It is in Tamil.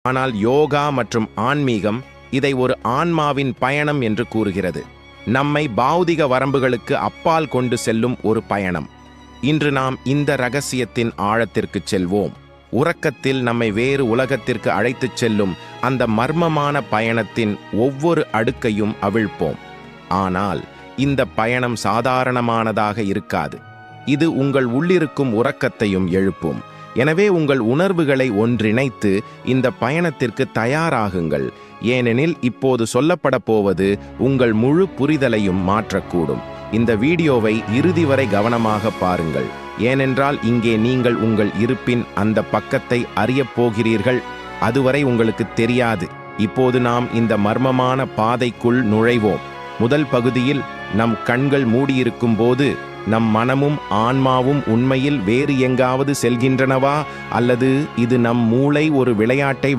ஆனால் யோகா மற்றும் ஆன்மீகம் இதை ஒரு ஆன்மாவின் பயணம் என்று கூறுகிறது. நம்மை பௌதிக வரம்புகளுக்கு அப்பால் கொண்டு செல்லும் ஒரு பயணம். இன்று நாம் இந்த ரகசியத்தின் ஆழத்திற்குச் செல்வோம். உறக்கத்தில் நம்மை வேறு உலகத்திற்கு அழைத்துச் செல்லும் அந்த மர்மமான பயணத்தின் ஒவ்வொரு அடுக்கையும் அவிழ்ப்போம். ஆனால் இந்த பயணம் சாதாரணமானதாக இருக்காது. இது உங்கள் உள்ளிருக்கும் உறக்கத்தையும் எழுப்பும். எனவே உங்கள் உணர்வுகளை ஒன்றிணைத்து இந்த பயணத்திற்கு தயாராகுங்கள். ஏனெனில் இப்போது சொல்லப்பட போவது உங்கள் முழு புரிதலையும் மாற்றக்கூடும். இந்த வீடியோவை இறுதி வரை கவனமாக பாருங்கள். ஏனென்றால் இங்கே நீங்கள் உங்கள் இருப்பின் அந்த பக்கத்தை அறியப் போகிறீர்கள். அதுவரை உங்களுக்கு தெரியாது. இப்போது நாம் இந்த மர்மமான பாதைக்குள் நுழைவோம். முதல் பகுதியில் நம் கண்கள் மூடியிருக்கும் போது நம் மனமும் ஆன்மாவும் உண்மையில் வேறு எங்காவது செல்கின்றனவா, அல்லது இது நம் மூளை ஒரு விளையாட்டை